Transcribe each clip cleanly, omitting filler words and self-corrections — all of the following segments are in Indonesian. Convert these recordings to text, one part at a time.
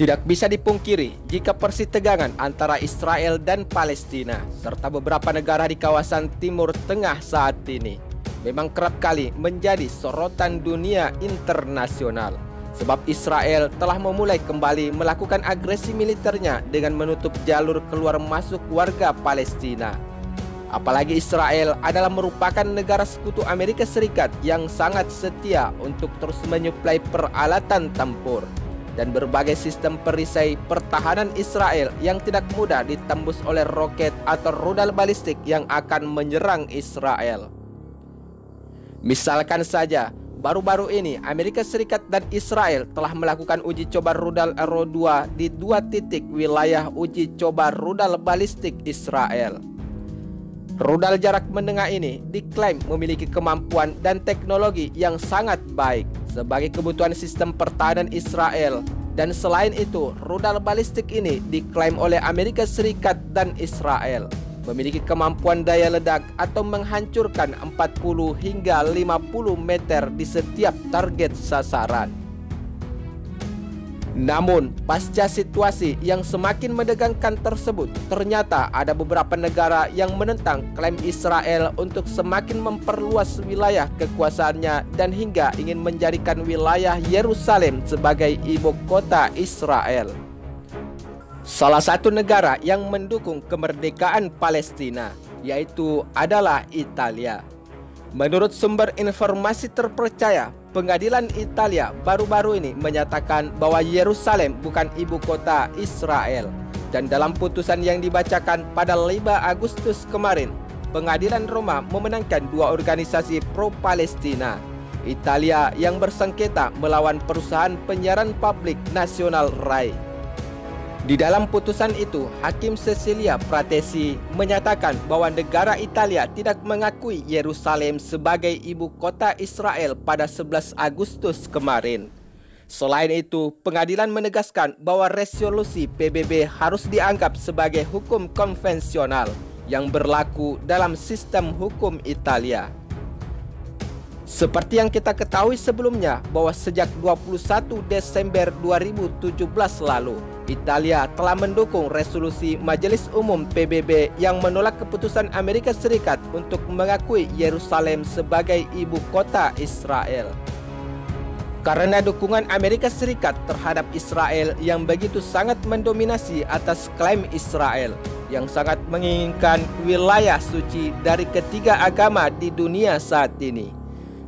Tidak bisa dipungkiri jika persitegangan antara Israel dan Palestina serta beberapa negara di kawasan Timur Tengah saat ini memang kerap kali menjadi sorotan dunia internasional. Sebab Israel telah memulai kembali melakukan agresi militernya dengan menutup jalur keluar masuk warga Palestina. Apalagi Israel adalah merupakan negara sekutu Amerika Serikat yang sangat setia untuk terus menyuplai peralatan tempur dan berbagai sistem perisai pertahanan Israel yang tidak mudah ditembus oleh roket atau rudal balistik yang akan menyerang Israel. Misalkan saja, baru-baru ini Amerika Serikat dan Israel telah melakukan uji coba rudal Arrow 2 di 2 titik wilayah uji coba rudal balistik Israel. Rudal jarak menengah ini diklaim memiliki kemampuan dan teknologi yang sangat baik sebagai kebutuhan sistem pertahanan Israel. Dan selain itu, rudal balistik ini diklaim oleh Amerika Serikat dan Israel memiliki kemampuan daya ledak atau menghancurkan 40 hingga 50 meter di setiap target sasaran. Namun, pasca situasi yang semakin menegangkan tersebut, ternyata ada beberapa negara yang menentang klaim Israel untuk semakin memperluas wilayah kekuasaannya dan hingga ingin menjadikan wilayah Yerusalem sebagai ibu kota Israel. Salah satu negara yang mendukung kemerdekaan Palestina yaitu adalah Italia. Menurut sumber informasi terpercaya, pengadilan Italia baru-baru ini menyatakan bahwa Yerusalem bukan ibu kota Israel. Dan dalam putusan yang dibacakan pada 5 Agustus kemarin, pengadilan Roma memenangkan 2 organisasi pro-Palestina. Italia yang bersengketa melawan perusahaan penyiaran publik nasional RAI. Di dalam putusan itu, Hakim Cecilia Pratesi menyatakan bahwa negara Italia tidak mengakui Yerusalem sebagai ibu kota Israel pada 11 Agustus kemarin. Selain itu, pengadilan menegaskan bahwa resolusi PBB harus dianggap sebagai hukum konvensional yang berlaku dalam sistem hukum Italia. Seperti yang kita ketahui sebelumnya bahwa sejak 21 Desember 2017 lalu, Italia telah mendukung resolusi Majelis Umum PBB yang menolak keputusan Amerika Serikat untuk mengakui Yerusalem sebagai ibu kota Israel. Karena dukungan Amerika Serikat terhadap Israel yang begitu sangat mendominasi atas klaim Israel yang sangat menginginkan wilayah suci dari ketiga agama di dunia saat ini,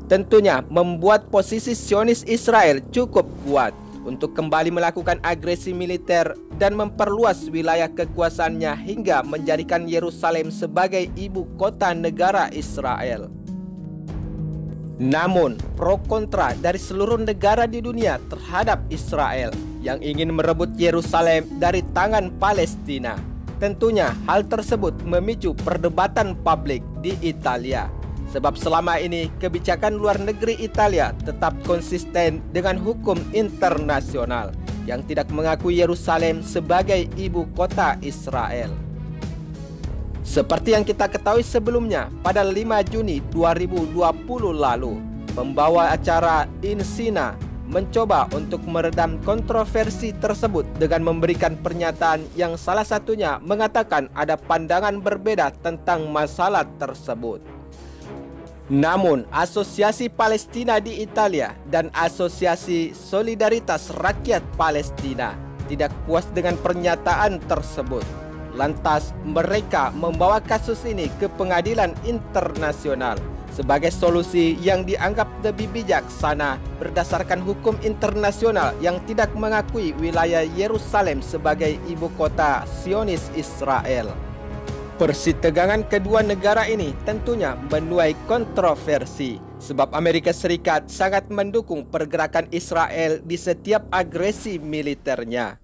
tentunya membuat posisi Zionis Israel cukup kuat untuk kembali melakukan agresi militer dan memperluas wilayah kekuasaannya hingga menjadikan Yerusalem sebagai ibu kota negara Israel. Namun, pro kontra dari seluruh negara di dunia terhadap Israel yang ingin merebut Yerusalem dari tangan Palestina. Tentunya hal tersebut memicu perdebatan publik di Italia. Sebab selama ini kebijakan luar negeri Italia tetap konsisten dengan hukum internasional yang tidak mengakui Yerusalem sebagai ibu kota Israel. Seperti yang kita ketahui sebelumnya, pada 5 Juni 2020 lalu, pembawa acara Insina mencoba untuk meredam kontroversi tersebut dengan memberikan pernyataan yang salah satunya mengatakan ada pandangan berbeda tentang masalah tersebut. Namun, Asosiasi Palestina di Italia dan Asosiasi Solidaritas Rakyat Palestina tidak puas dengan pernyataan tersebut. Lantas, mereka membawa kasus ini ke pengadilan internasional sebagai solusi yang dianggap lebih bijaksana berdasarkan hukum internasional yang tidak mengakui wilayah Yerusalem sebagai ibu kota Zionis Israel. Persitegangan kedua negara ini tentunya menuai kontroversi sebab Amerika Serikat sangat mendukung pergerakan Israel di setiap agresi militernya.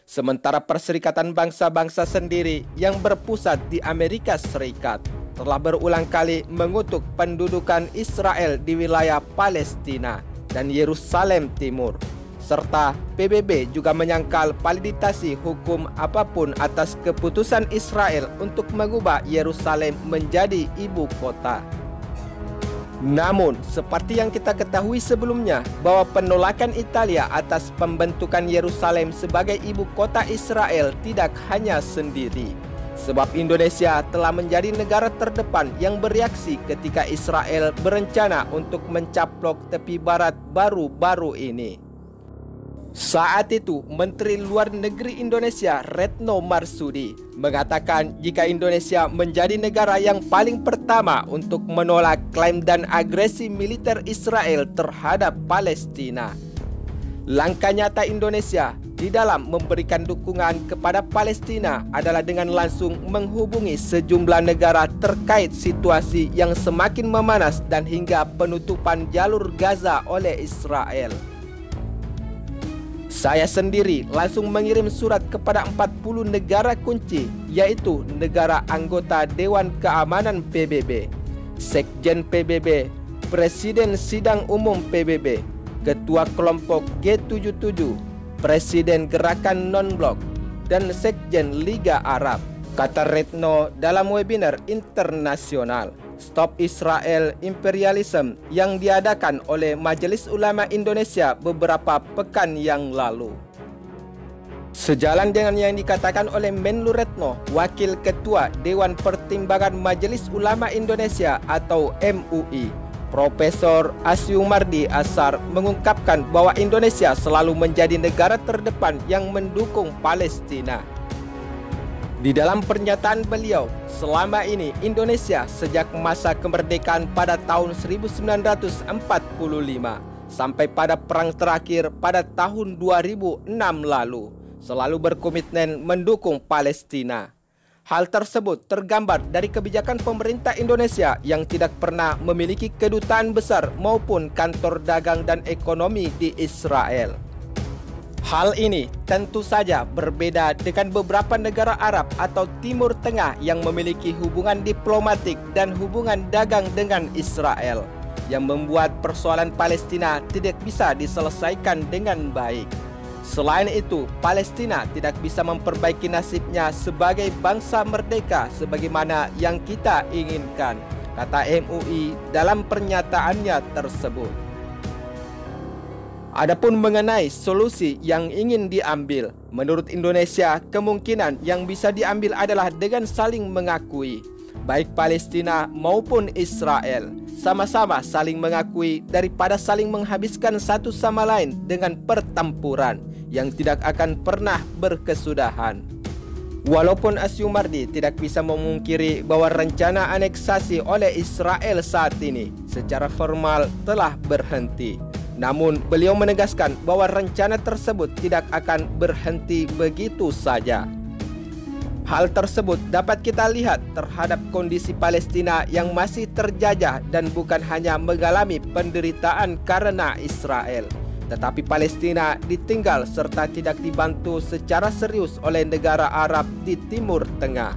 Sementara Perserikatan Bangsa-Bangsa sendiri yang berpusat di Amerika Serikat telah berulang kali mengutuk pendudukan Israel di wilayah Palestina dan Yerusalem Timur. Serta PBB juga menyangkal validasi hukum apapun atas keputusan Israel untuk mengubah Yerusalem menjadi ibu kota. Namun, seperti yang kita ketahui sebelumnya bahwa penolakan Italia atas pembentukan Yerusalem sebagai ibu kota Israel tidak hanya sendiri. Sebab Indonesia telah menjadi negara terdepan yang bereaksi ketika Israel berencana untuk mencaplok tepi barat baru-baru ini. Saat itu, Menteri Luar Negeri Indonesia Retno Marsudi mengatakan jika Indonesia menjadi negara yang paling pertama untuk menolak klaim dan agresi militer Israel terhadap Palestina. Langkah nyata Indonesia di dalam memberikan dukungan kepada Palestina adalah dengan langsung menghubungi sejumlah negara terkait situasi yang semakin memanas dan hingga penutupan jalur Gaza oleh Israel. Saya sendiri langsung mengirim surat kepada 40 negara kunci, yaitu negara anggota Dewan Keamanan PBB, Sekjen PBB, Presiden Sidang Umum PBB, Ketua Kelompok G77, Presiden Gerakan Non-Blok, dan Sekjen Liga Arab, kata Retno dalam webinar internasional Stop Israel Imperialism yang diadakan oleh Majelis Ulama Indonesia beberapa pekan yang lalu. Sejalan dengan yang dikatakan oleh Menlu Retno, Wakil Ketua Dewan Pertimbangan Majelis Ulama Indonesia atau MUI, Profesor Asyumardi Ashar mengungkapkan bahwa Indonesia selalu menjadi negara terdepan yang mendukung Palestina. Di dalam pernyataan beliau, selama ini Indonesia sejak masa kemerdekaan pada tahun 1945 sampai pada perang terakhir pada tahun 2006 lalu selalu berkomitmen mendukung Palestina. Hal tersebut tergambar dari kebijakan pemerintah Indonesia yang tidak pernah memiliki kedutaan besar maupun kantor dagang dan ekonomi di Israel. Hal ini tentu saja berbeda dengan beberapa negara Arab atau Timur Tengah yang memiliki hubungan diplomatik dan hubungan dagang dengan Israel, yang membuat persoalan Palestina tidak bisa diselesaikan dengan baik. Selain itu, Palestina tidak bisa memperbaiki nasibnya sebagai bangsa merdeka sebagaimana yang kita inginkan, kata MUI dalam pernyataannya tersebut. Adapun mengenai solusi yang ingin diambil, menurut Indonesia kemungkinan yang bisa diambil adalah dengan saling mengakui. Baik Palestina maupun Israel sama-sama saling mengakui daripada saling menghabiskan satu sama lain dengan pertempuran yang tidak akan pernah berkesudahan. Walaupun Asyumardi tidak bisa memungkiri bahwa rencana aneksasi oleh Israel saat ini secara formal telah berhenti, namun beliau menegaskan bahwa rencana tersebut tidak akan berhenti begitu saja. Hal tersebut dapat kita lihat terhadap kondisi Palestina yang masih terjajah dan bukan hanya mengalami penderitaan karena Israel, tetapi Palestina ditinggal serta tidak dibantu secara serius oleh negara Arab di Timur Tengah.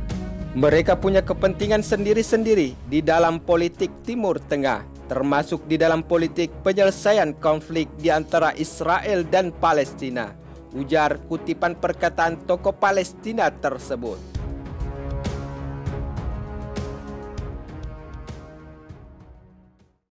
Mereka punya kepentingan sendiri-sendiri di dalam politik Timur Tengah, termasuk di dalam politik penyelesaian konflik di antara Israel dan Palestina, ujar kutipan perkataan tokoh Palestina tersebut.